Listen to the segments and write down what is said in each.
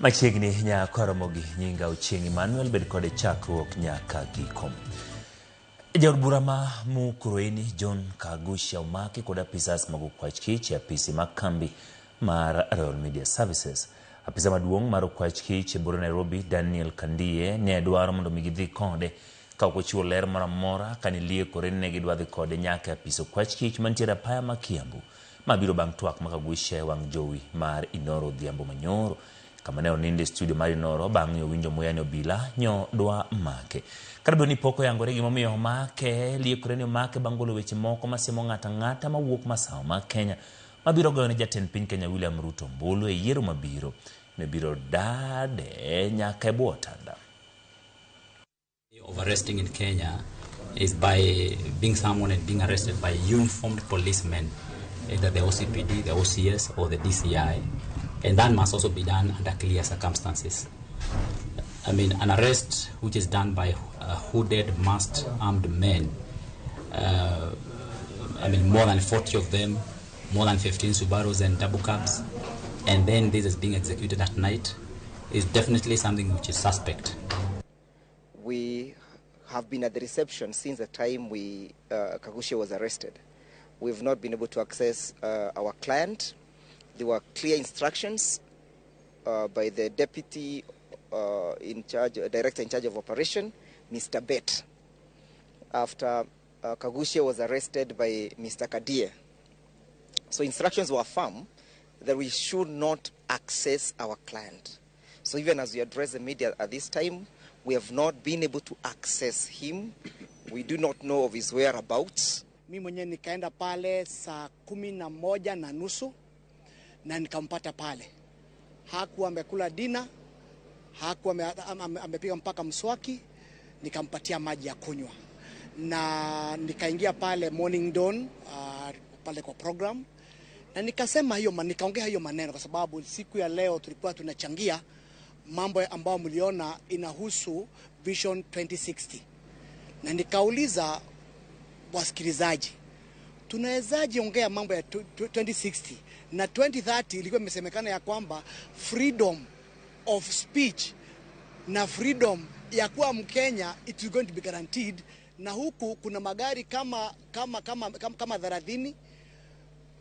Machiegni nya koromogi nyinga Ochieng' Emmanuel bed kode chakruok nyaka gikom. Jaod bura ma Mukurweini John Kagusha omaki kod apisas mag okwach kich e apisi mag kambi mar Royal Media Services. Apisa maduong' mar okwach kich e bura Nairobi Daniel Kandie ne dwaro mondo migidhi kode ka ochiwo ler moro amora kani liekore ne gidwa dhi kode nyaka e apis okwach kich mantiere apaya ma Kiambu mabiro bang' twak ma Kagusha e wang' jowi mar Inoro Odhiambo Manyoro kama ne oninde studio mar Inoro bang' winjo muya ni obila nyo dwa make. Kata ni poko yangore gimomiyo make liekore ni make bang' golo weche moko masiemo ng'ata mawuok masawa ma Kenya mabiro goyo ne jatend piny Kenya William Ruto ombulu e yiero mabiro ne biro dade nyaka e bwo otanda. Of arresting in Kenya is by being someone and being arrested by uniformed policemen, either the OCPD, the OCS, or the DCI, and that must also be done under clear circumstances. I mean, an arrest which is done by hooded, masked, armed men, I mean, more than 40 of them, more than 15 Subarus and double cabs, and then this is being executed at night, is definitely something which is suspect. We have been at the reception since the time Kagusha was arrested. We've not been able to access our client. There were clear instructions by the deputy director in charge of operation, Mr. Bet, after Kagusha was arrested by Mr. Kadia. So instructions were firm that we should not access our client. So even as we address the media at this time, we have not been able to access him. We do not know of his whereabouts. Mimi mwenyewe nikaenda pale saa 11:30 na nikampata pale. Hakuwa amekula dina, hakuwa amepiga mpaka mswaki, nikampatia maji ya kunywa. Na nikaingia pale Morning Dawn pale kwa program. Na nikasema nikaongea hiyo maneno kwa sababu siku ya leo tulikuwa tunachangia mambo ambayo mliona inahusu Vision 2060. Na nikauliza wasikilizaji, tunawezaje ongea mambo ya 2060 na 2030 ilikuwa imesemekana ya kwamba freedom of speech na freedom ya kuwa Mkenya it is going to be guaranteed, na huku kuna magari kama 30.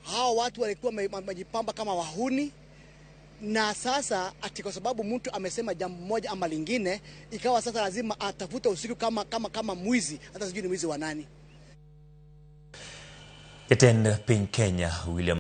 Hao watu walikuwa majipamba kama wahuni, na sasa ati kwa sababu mtu amesema jambo moja ama lingine ikawa sasa lazima atafuta usiku kama mwizi, hata sijui ni mwizi wa nani. Jatend piny Kenya William